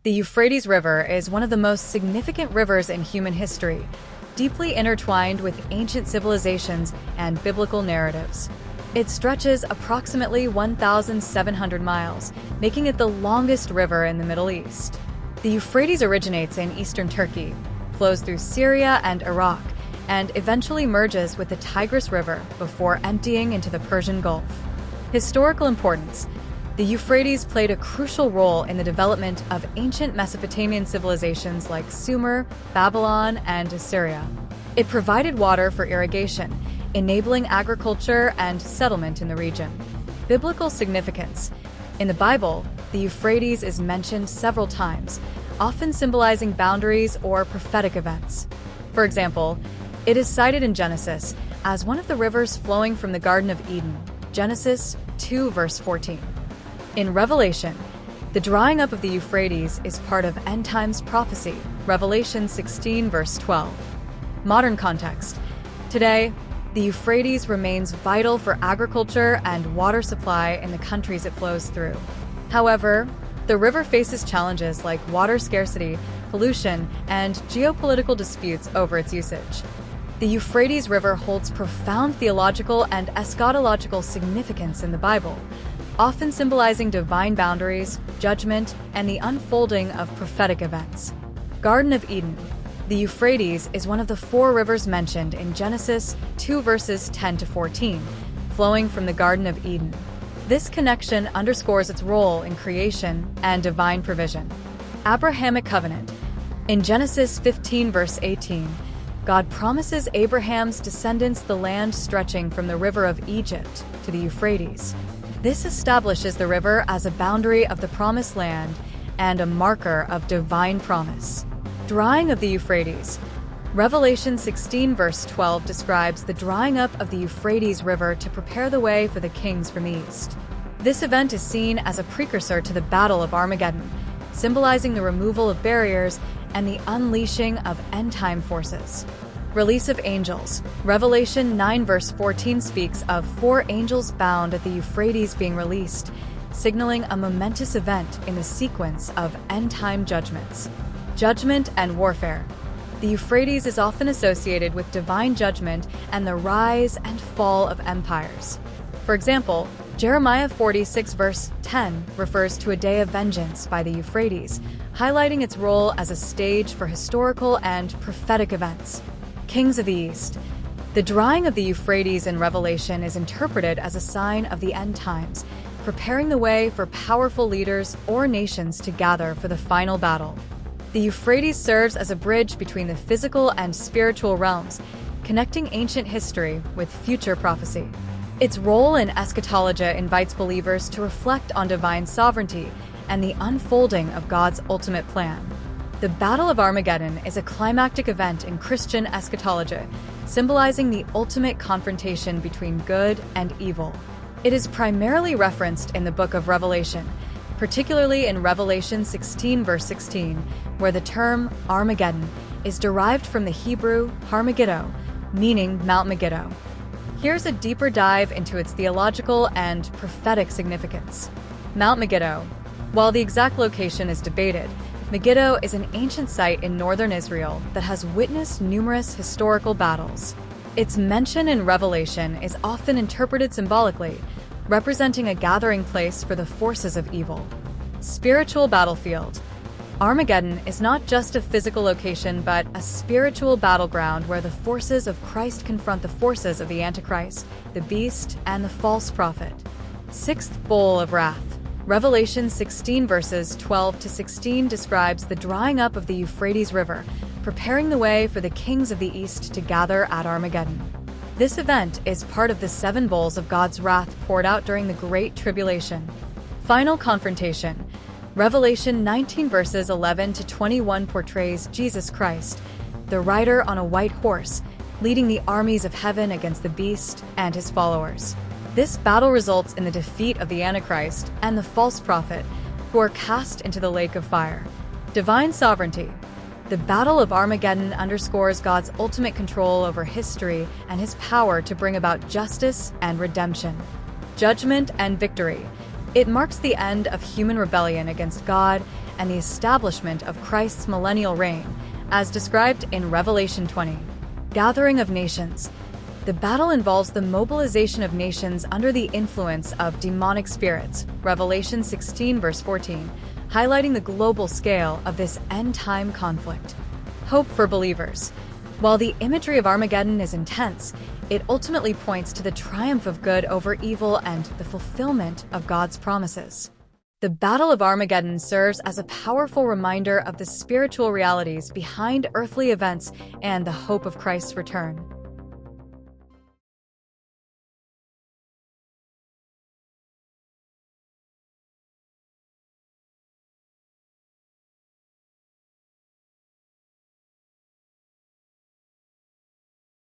The Euphrates River is one of the most significant rivers in human history, deeply intertwined with ancient civilizations and biblical narratives. It stretches approximately 1,700 miles, making it the longest river in the Middle East. The Euphrates originates in eastern Turkey, flows through Syria and Iraq, and eventually merges with the Tigris River before emptying into the Persian Gulf. Historical importance. The Euphrates played a crucial role in the development of ancient Mesopotamian civilizations like Sumer, Babylon, and Assyria. It provided water for irrigation, enabling agriculture and settlement in the region. Biblical significance. In the Bible, the Euphrates is mentioned several times, often symbolizing boundaries or prophetic events. For example, it is cited in Genesis as one of the rivers flowing from the Garden of Eden, Genesis 2 verse 14. In Revelation, the drying up of the Euphrates is part of endtimes prophecy, Revelation 16 verse 12. Modern context. Today, the Euphrates remains vital for agriculture and water supply in the countries it flows through. However, the river faces challenges like water scarcity, pollution, and geopolitical disputes over its usage. The Euphrates River holds profound theological and eschatological significance in the Bible, often symbolizing divine boundaries, judgment, and the unfolding of prophetic events. Garden of Eden. The Euphrates is one of the four rivers mentioned in Genesis 2 verses 10 to 14, flowing from the Garden of Eden. This connection underscores its role in creation and divine provision. Abrahamic covenant. In Genesis 15 verse 18, God promises Abraham's descendants the land stretching from the river of Egypt to the Euphrates. This establishes the river as a boundary of the promised land and a marker of divine promise. Drying of the Euphrates. Revelation 16 verse 12 describes the drying up of the Euphrates River to prepare the way for the kings from the east. This event is seen as a precursor to the Battle of Armageddon, symbolizing the removal of barriers and the unleashing of end-time forces. Release of angels. Revelation 9 verse 14 speaks of 4 angels bound at the Euphrates being released, signaling a momentous event in the sequence of end-time judgments. Judgment and warfare. The Euphrates is often associated with divine judgment and the rise and fall of empires. For example, Jeremiah 46 verse 10 refers to a day of vengeance by the Euphrates, highlighting its role as a stage for historical and prophetic events. Kings of the East. The drying of the Euphrates in Revelation is interpreted as a sign of the end times, preparing the way for powerful leaders or nations to gather for the final battle. The Euphrates serves as a bridge between the physical and spiritual realms, connecting ancient history with future prophecy. Its role in eschatology invites believers to reflect on divine sovereignty and the unfolding of God's ultimate plan. The Battle of Armageddon is a climactic event in Christian eschatology, symbolizing the ultimate confrontation between good and evil. It is primarily referenced in the book of Revelation, particularly in Revelation 16 verse 16, where the term Armageddon is derived from the Hebrew Har-Megiddo, meaning Mount Megiddo. Here's a deeper dive into its theological and prophetic significance. Mount Megiddo. While the exact location is debated, Megiddo is an ancient site in northern Israel that has witnessed numerous historical battles. Its mention in Revelation is often interpreted symbolically, representing a gathering place for the forces of evil. Spiritual battlefield. Armageddon is not just a physical location, but a spiritual battleground where the forces of Christ confront the forces of the Antichrist, the beast, and the false prophet. Sixth bowl of wrath. Revelation 16 verses 12 to 16 describes the drying up of the Euphrates River, preparing the way for the kings of the east to gather at Armageddon. This event is part of the 7 bowls of God's wrath poured out during the Great Tribulation. Final confrontation. Revelation 19 verses 11 to 21 portrays Jesus Christ, the rider on a white horse, leading the armies of heaven against the beast and his followers. This battle results in the defeat of the Antichrist and the false prophet, who are cast into the lake of fire. Divine sovereignty. The Battle of Armageddon underscores God's ultimate control over history and his power to bring about justice and redemption. Judgment and victory. It marks the end of human rebellion against God and the establishment of Christ's millennial reign, as described in Revelation 20. Gathering of nations. The battle involves the mobilization of nations under the influence of demonic spirits, Revelation 16 verse 14, highlighting the global scale of this end-time conflict. Hope for believers. While the imagery of Armageddon is intense, it ultimately points to the triumph of good over evil and the fulfillment of God's promises. The Battle of Armageddon serves as a powerful reminder of the spiritual realities behind earthly events and the hope of Christ's return.